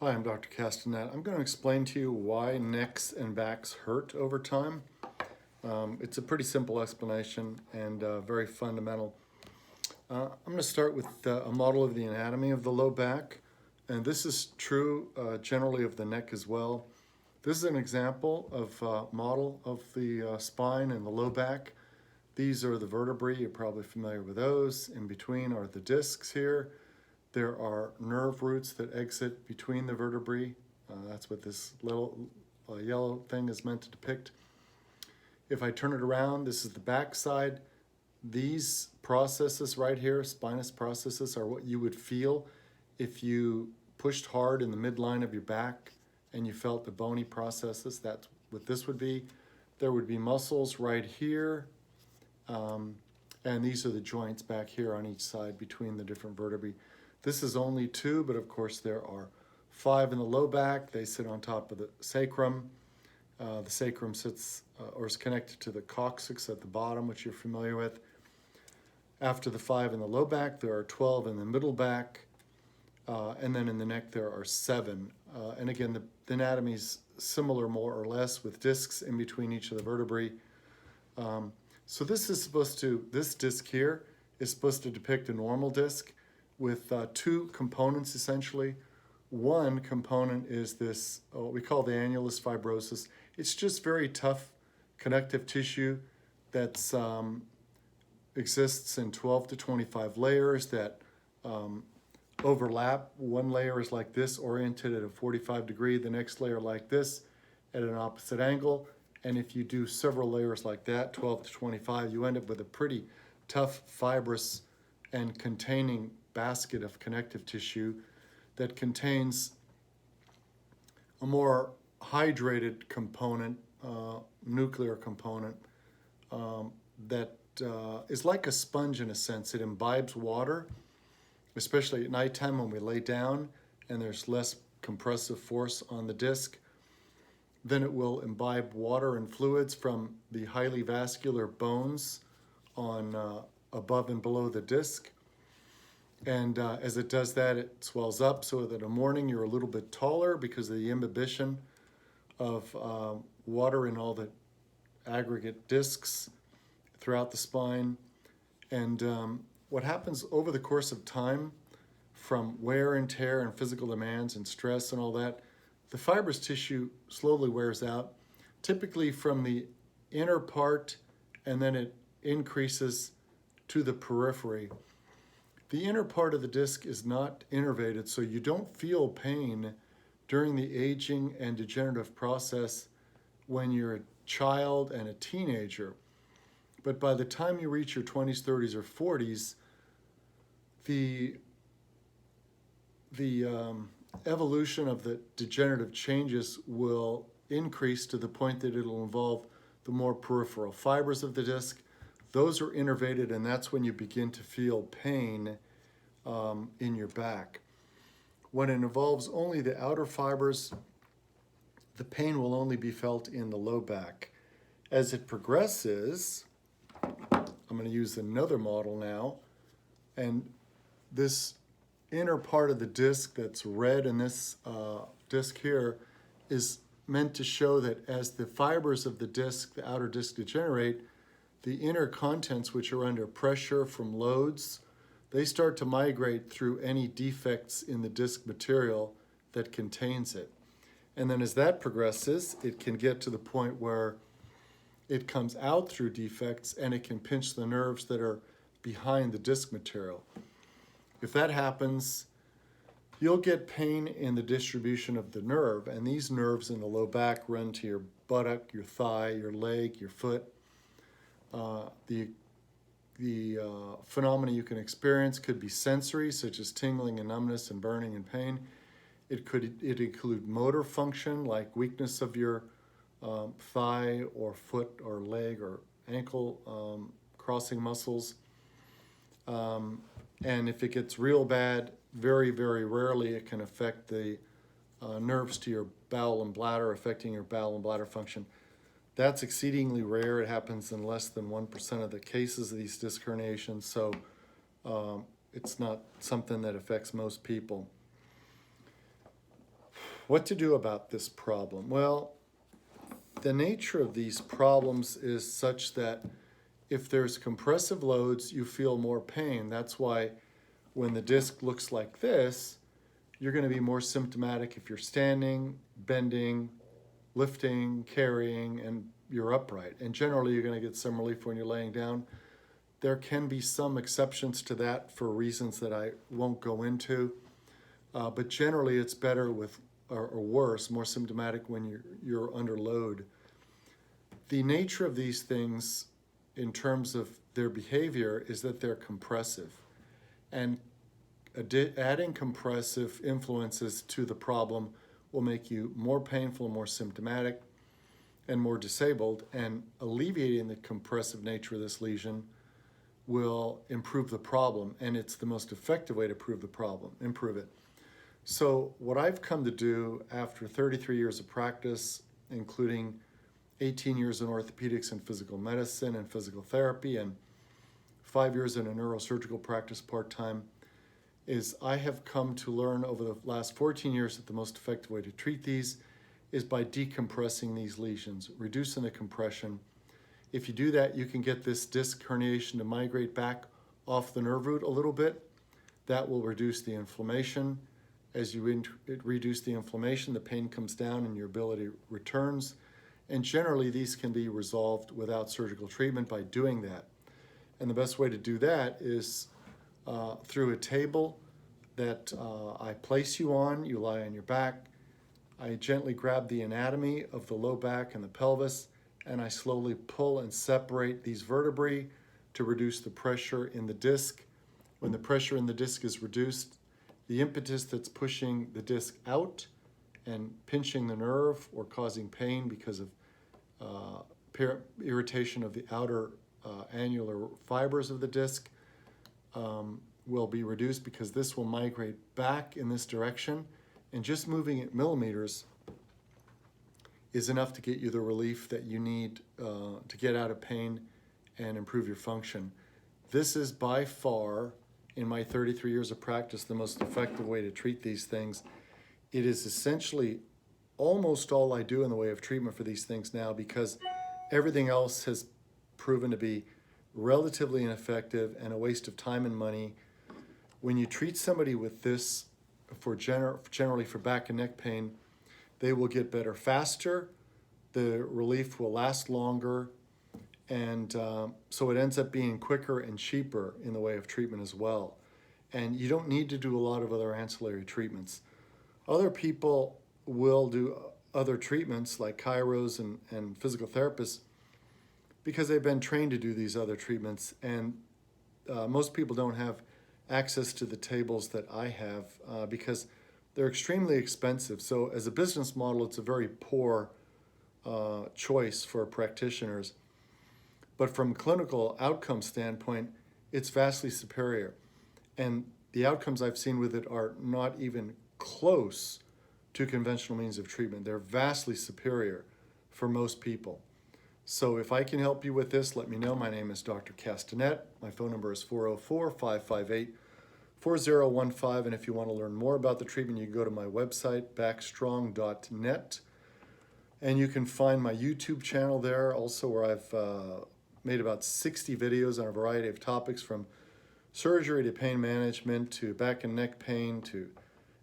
Hi, I'm Dr. Castanet. I'm going to explain to you why necks and backs hurt over time. It's a pretty simple explanation and very fundamental. I'm going to start with a model of the anatomy of the low back, and this is true generally of the neck as well. This is an example of a model of the spine and the low back. These are the vertebrae. You're probably familiar with those. In between are the discs here. There are nerve roots that exit between the vertebrae. That's what this little yellow thing is meant to depict. If I turn it around, this is the back side. These processes right here, spinous processes, are what you would feel if you pushed hard in the midline of your back and you felt the bony processes. That's what this would be. There would be muscles right here, and these are the joints back here on each side between the different vertebrae. This is only two, but of course there are 5 in the low back. They sit on top of the sacrum. The sacrum sits or is connected to the coccyx at the bottom, which you're familiar with. After the 5 in the low back, there are 12 in the middle back, and then in the neck there are 7. And again, the anatomy is similar more or less, with discs in between each of the vertebrae. So this disc here is supposed to depict a normal disc with 2 components essentially. One component is this, what we call the annulus fibrosus. It's just very tough connective tissue that exists in 12 to 25 layers that overlap. One layer is like this, oriented at a 45 degree, the next layer like this at an opposite angle. And if you do several layers like that, 12 to 25, you end up with a pretty tough, fibrous, and containing basket of connective tissue that contains a more hydrated component, nuclear component, that is like a sponge in a sense. It imbibes water, especially at nighttime when we lay down and there's less compressive force on the disc. Then it will imbibe water and fluids from the highly vascular bones on above and below the disc. And as it does that, it swells up so that in the morning you're a little bit taller because of the imbibition of water in all the aggregate discs throughout the spine. And what happens over the course of time, from wear and tear and physical demands and stress and all that, the fibrous tissue slowly wears out, typically from the inner part, and then it increases to the periphery. The inner part of the disc is not innervated, so you don't feel pain during the aging and degenerative process when you're a child and a teenager. But by the time you reach your 20s, 30s, or 40s, the evolution of the degenerative changes will increase to the point that it'll involve the more peripheral fibers of the disc. Those are innervated, and that's when you begin to feel pain in your back. When it involves only the outer fibers, the pain will only be felt in the low back. As it progresses, I'm going to use another model now, and this inner part of the disc that's red in this disc here is meant to show that as the fibers of the disc, the outer disc, degenerate, the inner contents, which are under pressure from loads, they start to migrate through any defects in the disc material that contains it. And then as that progresses, it can get to the point where it comes out through defects and it can pinch the nerves that are behind the disc material. If that happens, you'll get pain in the distribution of the nerve, and these nerves in the low back run to your buttock, your thigh, your leg, your foot. The phenomena you can experience could be sensory, such as tingling and numbness and burning and pain. It include motor function, like weakness of your thigh or foot or leg or ankle crossing muscles. And if it gets real bad, very, very rarely it can affect the nerves to your bowel and bladder, affecting your bowel and bladder function. That's exceedingly rare. It happens in less than 1% of the cases of these disc herniations, so it's not something that affects most people. What to do about this problem? Well, the nature of these problems is such that if there's compressive loads, you feel more pain. That's why when the disc looks like this, you're going to be more symptomatic if you're standing, bending, lifting, carrying, and you're upright. And generally, you're going to get some relief when you're laying down. There can be some exceptions to that for reasons that I won't go into. But generally, it's better with, or worse, more symptomatic when you're under load. The nature of these things, in terms of their behavior, is that they're compressive. And adding compressive influences to the problem will make you more painful, more symptomatic, and more disabled. And alleviating the compressive nature of this lesion will improve the problem. And it's the most effective way to improve it. So what I've come to do after 33 years of practice, including 18 years in orthopedics and physical medicine and physical therapy, and 5 years in a neurosurgical practice part-time, is I have come to learn over the last 14 years that the most effective way to treat these is by decompressing these lesions, reducing the compression. If you do that, you can get this disc herniation to migrate back off the nerve root a little bit. That will reduce the inflammation. As you reduce the inflammation, the pain comes down and your ability returns. And generally, these can be resolved without surgical treatment by doing that. And the best way to do that is through a table that I place you on. You lie on your back. I gently grab the anatomy of the low back and the pelvis, and I slowly pull and separate these vertebrae to reduce the pressure in the disc. When the pressure in the disc is reduced, the impetus that's pushing the disc out and pinching the nerve or causing pain because of irritation of the outer annular fibers of the disc will be reduced, because this will migrate back in this direction, and just moving it millimeters is enough to get you the relief that you need to get out of pain and improve your function. This is by far, in my 33 years of practice, the most effective way to treat these things. It is essentially almost all I do in the way of treatment for these things now, because everything else has proven to be relatively ineffective and a waste of time and money. When you treat somebody with this generally for back and neck pain, they will get better faster, the relief will last longer, and so it ends up being quicker and cheaper in the way of treatment as well. And you don't need to do a lot of other ancillary treatments. Other people will do other treatments like chiros and physical therapists because they've been trained to do these other treatments, and most people don't have access to the tables that I have because they're extremely expensive. So as a business model, it's a very poor choice for practitioners. But from a clinical outcome standpoint, it's vastly superior. And the outcomes I've seen with it are not even close to conventional means of treatment. They're vastly superior for most people. So if I can help you with this, let me know. My name is Dr. Castanet. My phone number is 404-558-4015. And if you want to learn more about the treatment, you can go to my website, backstrong.net. And you can find my YouTube channel there also, where I've made about 60 videos on a variety of topics, from surgery to pain management to back and neck pain to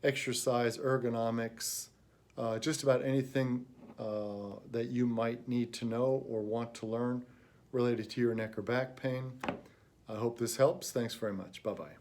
exercise, ergonomics, just about anything that you might need to know or want to learn related to your neck or back pain. I hope this helps. Thanks very much. Bye-bye.